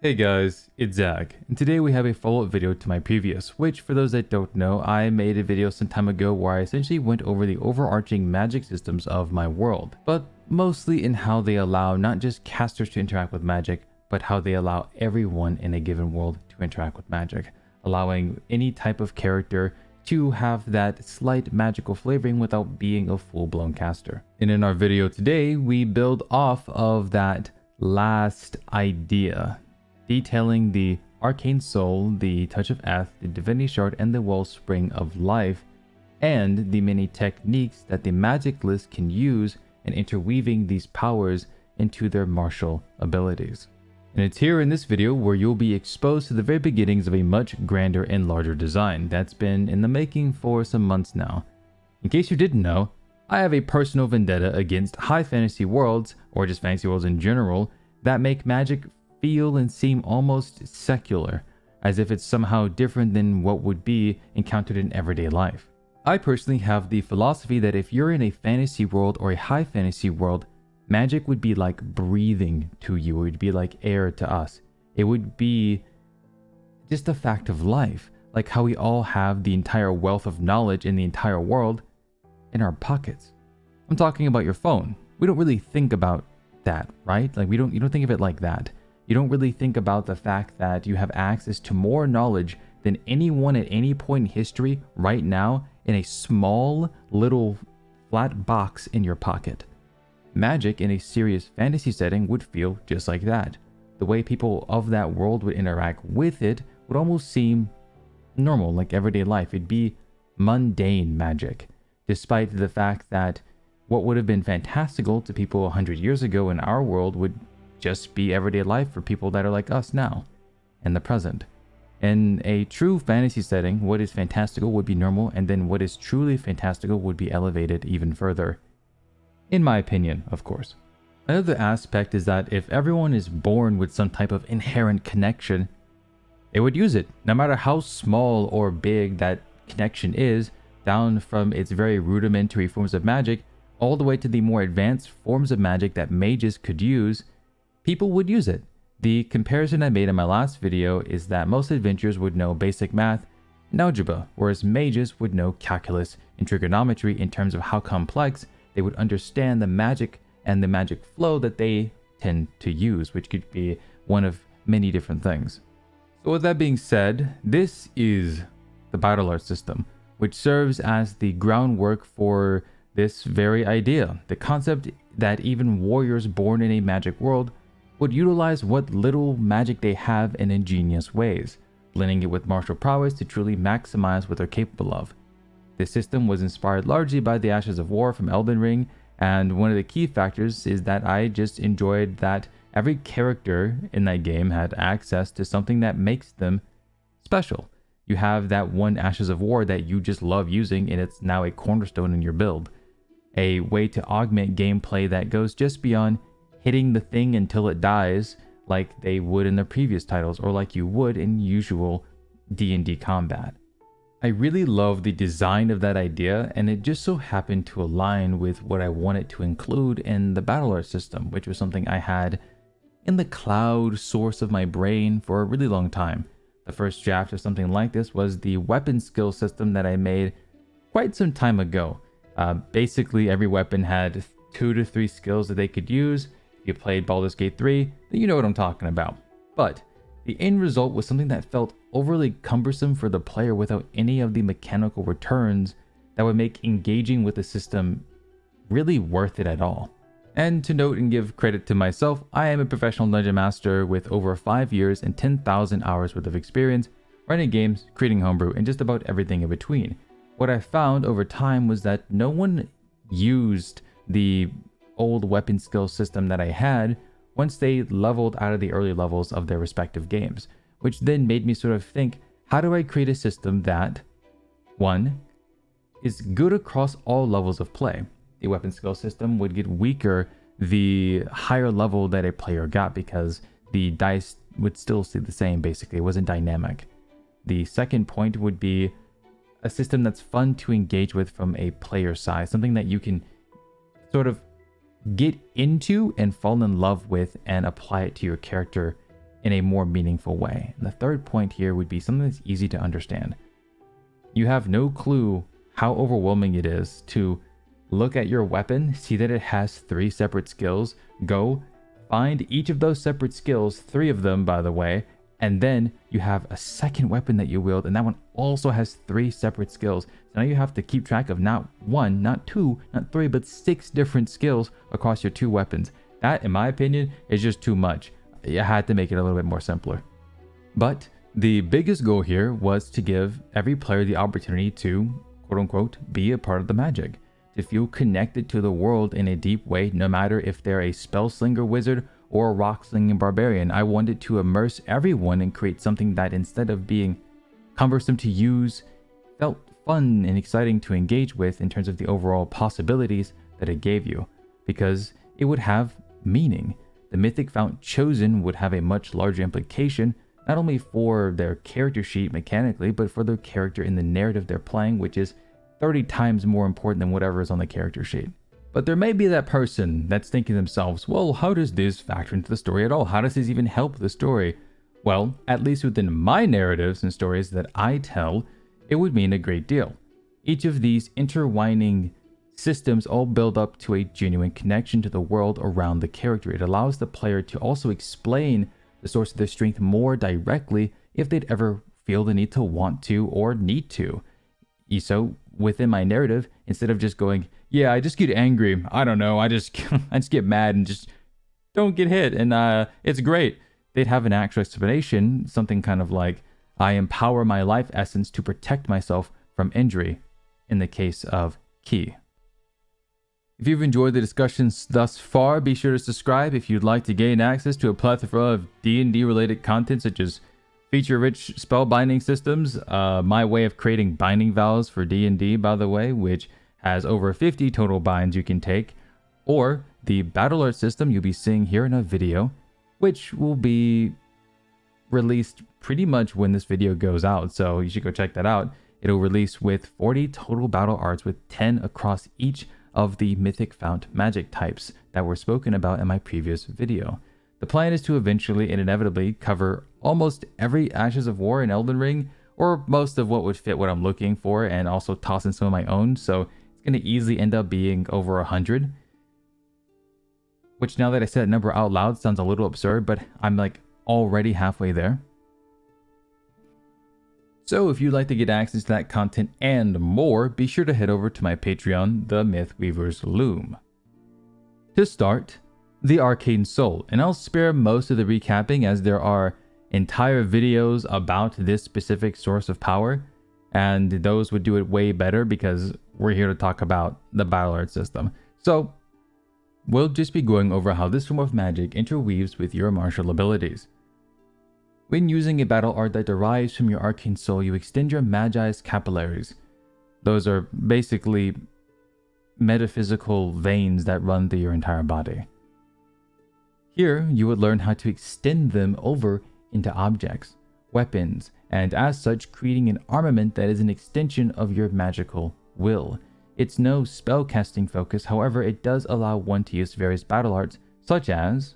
Hey guys, it's Zach, and today we have a follow-up video to my previous, which for those that don't know, I made a video some time ago where I essentially went over the overarching magic systems of my world, but mostly in how they allow not just casters to interact with magic, but how they allow everyone in a given world to interact with magic, allowing any type of character to have that slight magical flavoring without being a full-blown caster. And in our video today, we build off of that last idea, detailing the Arcane Soul, the Touch of Eth, the Divinius Shard, and the Wellspring of Life, and the many techniques that the magic list can use in interweaving these powers into their martial abilities. And it's here in this video where you'll be exposed to the very beginnings of a much grander and larger design that's been in the making for some months now. In case you didn't know, I have a personal vendetta against high fantasy worlds, or just fantasy worlds in general, that make magic feel and seem almost secular, as if it's somehow different than what would be encountered in everyday life. I personally have the philosophy that if you're in a fantasy world or a high fantasy world, magic would be like breathing to you. It would be like air to us. It would be just a fact of life, like how we all have the entire wealth of knowledge in the entire world in our pockets. I'm talking about your phone. We don't really think about that, right? Like you don't think of it like that. You don't really think about the fact that you have access to more knowledge than anyone at any point in history right now in a small little flat box in your pocket. Magic in a serious fantasy setting would feel just like that. The way people of that world would interact with it would almost seem normal, like everyday life. It'd be mundane magic, despite the fact that what would have been fantastical to people 100 years ago in our world would just be everyday life for people that are like us now, in the present. In a true fantasy setting, what is fantastical would be normal, and then what is truly fantastical would be elevated even further. In my opinion, of course. Another aspect is that if everyone is born with some type of inherent connection, they would use it, no matter how small or big that connection is, down from its very rudimentary forms of magic, all the way to the more advanced forms of magic that mages could use. People would use it. The comparison I made in my last video is that most adventurers would know basic math and algebra, whereas mages would know calculus and trigonometry in terms of how complex they would understand the magic and the magic flow that they tend to use, which could be one of many different things. So with that being said, this is the battle art system, which serves as the groundwork for this very idea, the concept that even warriors born in a magic world would utilize what little magic they have in ingenious ways, blending it with martial prowess to truly maximize what they're capable of. This system was inspired largely by the Ashes of War from Elden Ring, and one of the key factors is that I just enjoyed that every character in that game had access to something that makes them special. You have that one Ashes of War that you just love using, and it's now a cornerstone in your build. A way to augment gameplay that goes just beyond hitting the thing until it dies like they would in the previous titles, or like you would in usual D&D combat. I really love the design of that idea, and it just so happened to align with what I wanted to include in the battle art system, which was something I had in the cloud source of my brain for a really long time. The first draft of something like this was the weapon skill system that I made quite some time ago. Basically, every weapon had 2 to 3 skills that they could use. If you played Baldur's Gate 3, then you know what I'm talking about. But the end result was something that felt overly cumbersome for the player without any of the mechanical returns that would make engaging with the system really worth it at all. And to note and give credit to myself, I am a professional dungeon master with over 5 years and 10,000 hours worth of experience running games, creating homebrew, and just about everything in between. What I found over time was that no one used the old weapon skill system that I had once they leveled out of the early levels of their respective games, which then made me sort of think, how do I create a system that, one, is good across all levels of play? The weapon skill system would get weaker the higher level that a player got because the dice would still stay the same, basically. It wasn't dynamic. The second point would be a system that's fun to engage with from a player side, something that you can sort of get into and fall in love with and apply it to your character in a more meaningful way. And the third point here would be something that's easy to understand. You have no clue how overwhelming it is to look at your weapon, see that it has 3 separate skills, go find each of those separate skills, 3 of them by the way, and then you have a second weapon that you wield, and that one also has 3 separate skills. So now you have to keep track of not 1, not 2, not 3, but 6 different skills across your 2 weapons. That, in my opinion, is just too much. You had to make it a little bit more simpler. But the biggest goal here was to give every player the opportunity to, quote unquote, be a part of the magic, to feel connected to the world in a deep way, no matter if they're a spell slinger wizard or a rock slinging barbarian. I wanted to immerse everyone and create something that, instead of being cumbersome to use, felt fun and exciting to engage with in terms of the overall possibilities that it gave you, because it would have meaning. The mythic fount chosen would have a much larger implication, not only for their character sheet mechanically, but for their character in the narrative they're playing, which is 30 times more important than whatever is on the character sheet. But there may be that person that's thinking to themselves, well, how does this factor into the story at all? How does this even help the story? Well, at least within my narratives and stories that I tell, it would mean a great deal. Each of these intertwining systems all build up to a genuine connection to the world around the character. It allows the player to also explain the source of their strength more directly if they'd ever feel the need to want to or need to. So within my narrative, instead of just going, yeah, I just get angry, I don't know, I just get mad and just don't get hit, and it's great, they'd have an actual explanation, something kind of like, I empower my life essence to protect myself from injury, in the case of Ki. If you've enjoyed the discussions thus far, be sure to subscribe if you'd like to gain access to a plethora of D&D related content, such as feature-rich spell binding systems, my way of creating binding vows for D&D, by the way, which has over 50 total binds you can take, or the battle art system you'll be seeing here in a video, which will be released pretty much when this video goes out, so you should go check that out. It'll release with 40 total battle arts, with 10 across each of the mythic fount magic types that were spoken about in my previous video. The plan is to eventually and inevitably cover almost every Ashes of War in Elden Ring, or most of what would fit what I'm looking for, and also toss in some of my own, so it's going to easily end up being over 100. Which, now that I said that number out loud, sounds a little absurd, but I'm like already halfway there. So if you'd like to get access to that content and more, be sure to head over to my Patreon, The Mythweaver's Loom. To start, the Arcane Soul, and I'll spare most of the recapping as there are entire videos about this specific source of power, and those would do it way better because we're here to talk about the battle art system. So we'll just be going over how this form of magic interweaves with your martial abilities. When using a battle art that derives from your Arcane Soul, you extend your Magi's capillaries. Those are basically metaphysical veins that run through your entire body. Here, you would learn how to extend them over into objects, weapons, and as such, creating an armament that is an extension of your magical will. It's no spellcasting focus, however, it does allow one to use various battle arts, such as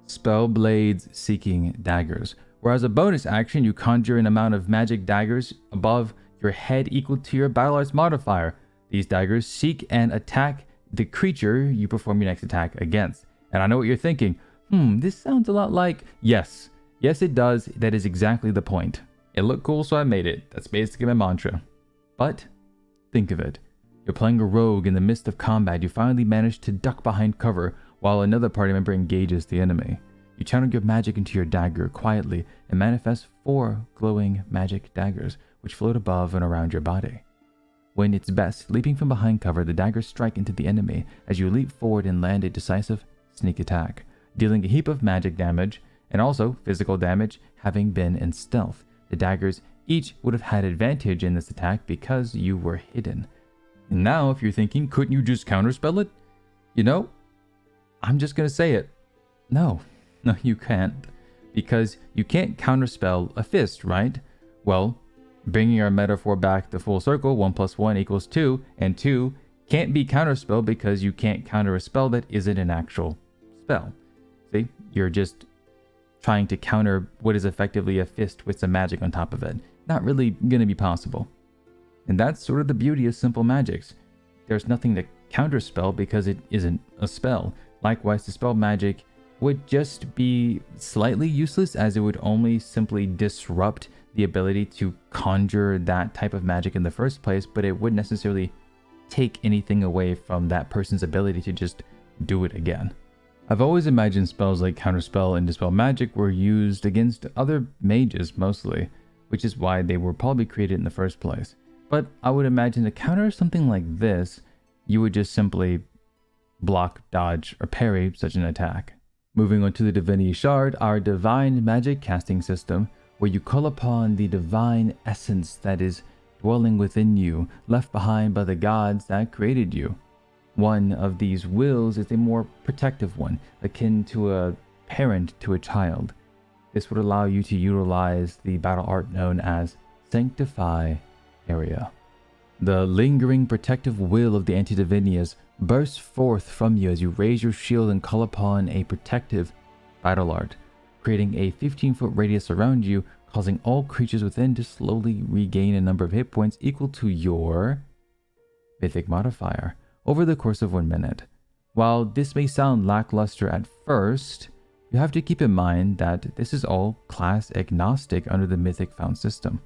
Spell Blades Seeking Daggers, where as a bonus action, you conjure an amount of magic daggers above your head equal to your battle arts modifier. These daggers seek and attack the creature you perform your next attack against. And I know what you're thinking, this sounds a lot like... Yes, it does. That is exactly the point. It looked cool, so I made it. That's basically my mantra. But think of it. You're playing a rogue in the midst of combat. You finally manage to duck behind cover while another party member engages the enemy. You channel your magic into your dagger quietly and manifest 4 glowing magic daggers which float above and around your body. When it's best, leaping from behind cover, the daggers strike into the enemy as you leap forward and land a decisive sneak attack, dealing a heap of magic damage and also physical damage having been in stealth. The daggers each would have had advantage in this attack because you were hidden. And now if you're thinking, couldn't you just counterspell it? You know, I'm just going to say it. No, you can't. Because you can't counterspell a fist, right? Well, bringing our metaphor back to full circle, 1 + 1 = 2, and 2 can't be counterspelled because you can't counter a spell that isn't an actual spell. See, you're just trying to counter what is effectively a fist with some magic on top of it. Not really gonna be possible. And that's sort of the beauty of simple magics. There's nothing to counterspell because it isn't a spell. Likewise, dispel magic would just be slightly useless, as it would only simply disrupt the ability to conjure that type of magic in the first place, but it wouldn't necessarily take anything away from that person's ability to just do it again. I've always imagined spells like counterspell and dispel magic were used against other mages mostly, which is why they were probably created in the first place. But I would imagine to counter something like this, you would just simply block, dodge, or parry such an attack. Moving on to the Divinius Shard, our divine magic casting system, where you call upon the divine essence that is dwelling within you, left behind by the gods that created you. One of these wills is a more protective one, akin to a parent to a child. This would allow you to utilize the battle art known as Sanctify Area. The lingering protective will of the Anti-Divinius bursts forth from you as you raise your shield and call upon a protective battle art, creating a 15-foot radius around you, causing all creatures within to slowly regain a number of hit points equal to your mythic modifier over the course of 1 minute. While this may sound lackluster at first, you have to keep in mind that this is all class agnostic under the Mythic Found system.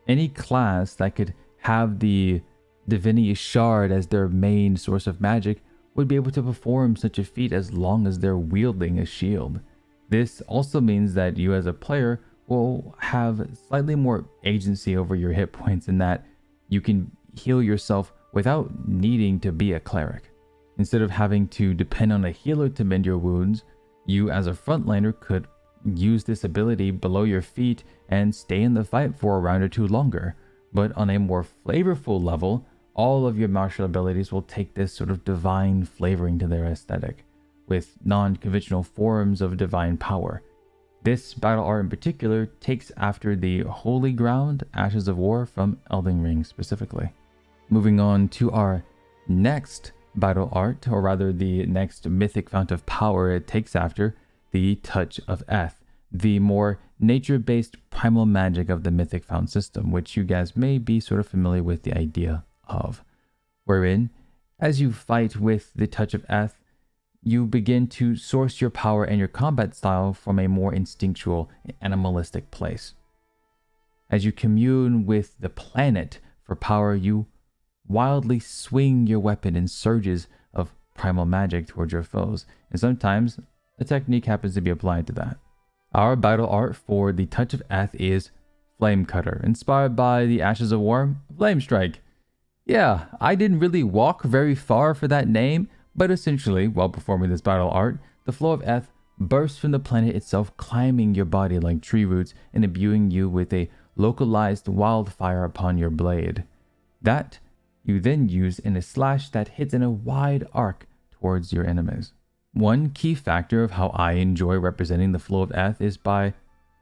Any class that could have the Divinius Shard as their main source of magic would be able to perform such a feat as long as they're wielding a shield. This also means that you as a player will have slightly more agency over your hit points, in that you can heal yourself without needing to be a cleric. Instead of having to depend on a healer to mend your wounds, you as a frontliner could use this ability below your feet and stay in the fight for a round or two longer. But on a more flavorful level, all of your martial abilities will take this sort of divine flavoring to their aesthetic, with non-conventional forms of divine power. This battle art in particular takes after the Holy Ground, Ashes of War from Elden Ring specifically. Moving on to our next battle art, or rather the next mythic fount of power it takes after, the Touch of Eth, the more nature-based primal magic of the Mythic Found system, which you guys may be sort of familiar with the idea of. Wherein, as you fight with the Touch of Eth, you begin to source your power and your combat style from a more instinctual, animalistic place. As you commune with the planet for power, you wildly swing your weapon in surges of primal magic towards your foes, and sometimes a technique happens to be applied to that. Our battle art for the Touch of Eth is Flame Cutter, inspired by the Ashes of War, Flame Strike. Yeah, I didn't really walk very far for that name, but essentially, while performing this battle art, the flow of Eth bursts from the planet itself, climbing your body like tree roots and imbuing you with a localized wildfire upon your blade. That you then use in a slash that hits in a wide arc towards your enemies. One key factor of how I enjoy representing the flow of Eth is by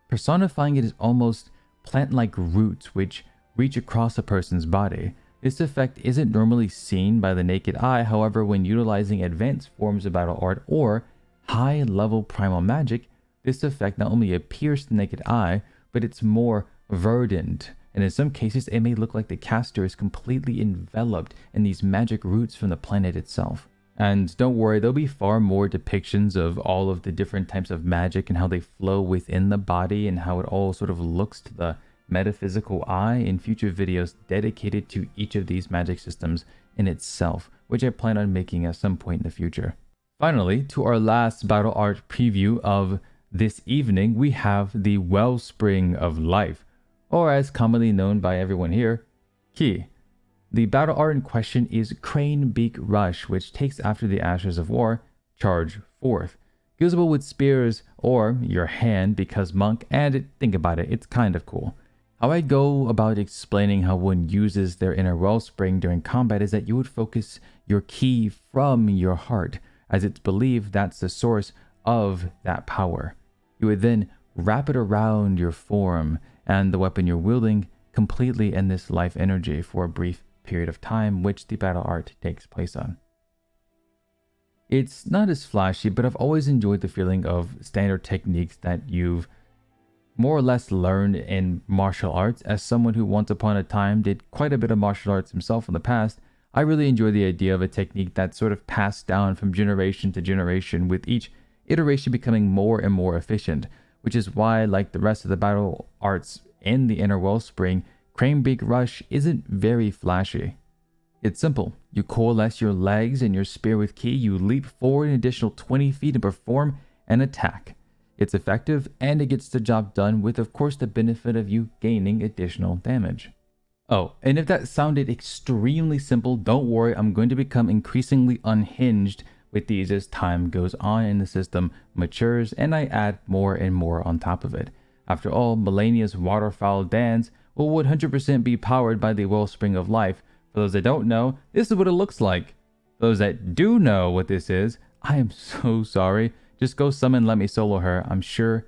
personifying it as almost plant-like roots which reach across a person's body. This effect isn't normally seen by the naked eye, however, when utilizing advanced forms of battle art or high-level primal magic, this effect not only appears to the naked eye, but it's more verdant, and in some cases it may look like the caster is completely enveloped in these magic roots from the planet itself. And don't worry, there'll be far more depictions of all of the different types of magic and how they flow within the body and how it all sort of looks to the metaphysical eye in future videos dedicated to each of these magic systems in itself, which I plan on making at some point in the future. Finally, to our last battle art preview of this evening, we have the Wellspring of Life, or as commonly known by everyone here, Ki. The battle art in question is Crane Beak Rush, which takes after the Ashes of War, Charge Forth. Usable with spears or your hand because monk, and think about it, it's kind of cool. How I go about explaining how one uses their inner wellspring during combat is that you would focus your ki from your heart, as it's believed that's the source of that power. You would then wrap it around your form and the weapon you're wielding completely in this life energy for a brief period of time, which the battle art takes place on. It's not as flashy, but I've always enjoyed the feeling of standard techniques that you've more or less learned in martial arts. As someone who once upon a time did quite a bit of martial arts himself in the past, I really enjoy the idea of a technique that's sort of passed down from generation to generation, with each iteration becoming more and more efficient, which is why, like the rest of the battle arts in the Inner Wellspring, Cranebeak Rush isn't very flashy. It's simple. You coalesce your legs and your spear with ki, you leap forward an additional 20 feet and perform an attack. It's effective and it gets the job done, with of course the benefit of you gaining additional damage. Oh, and if that sounded extremely simple, don't worry, I'm going to become increasingly unhinged with these as time goes on and the system matures and I add more and more on top of it. After all, Melania's waterfowl dance will 100% be powered by the Wellspring of Life. For those that don't know, this is what it looks like. For those that do know what this is, I am so sorry. Just go summon Let Me Solo Her. I'm sure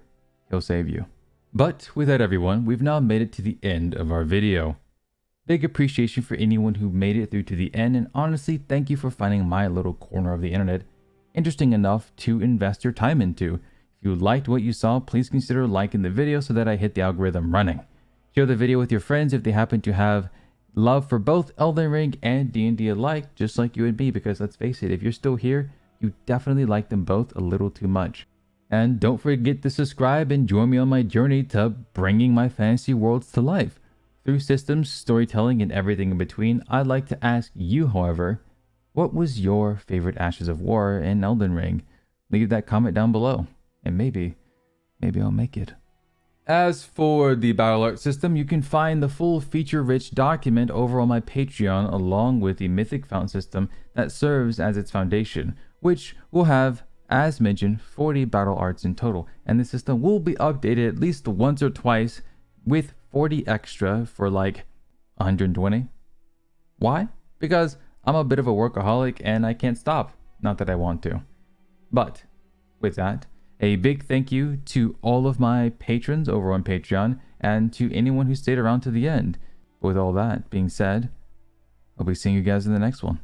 he'll save you. But with that, everyone, we've now made it to the end of our video. Big appreciation for anyone who made it through to the end, and honestly, thank you for finding my little corner of the internet interesting enough to invest your time into. If you liked what you saw, please consider liking the video so that I hit the algorithm running. Share the video with your friends if they happen to have love for both Elden Ring and D&D alike, just like you and me, because let's face it, if you're still here, you definitely like them both a little too much. And don't forget to subscribe and join me on my journey to bringing my fantasy worlds to life. Through systems, storytelling, and everything in between, I'd like to ask you, however, what was your favorite Ashes of War in Elden Ring? Leave that comment down below, and maybe I'll make it. As for the battle art system, you can find the full feature-rich document over on my Patreon, along with the Mythic Fountain system that serves as its foundation, which will have, as mentioned, 40 battle arts in total, and the system will be updated at least once or twice with 40 extra for like 120. Why? Because I'm a bit of a workaholic and I can't stop. Not that I want to. But with that, a big thank you to all of my patrons over on Patreon and to anyone who stayed around to the end. With all that being said, I'll be seeing you guys in the next one.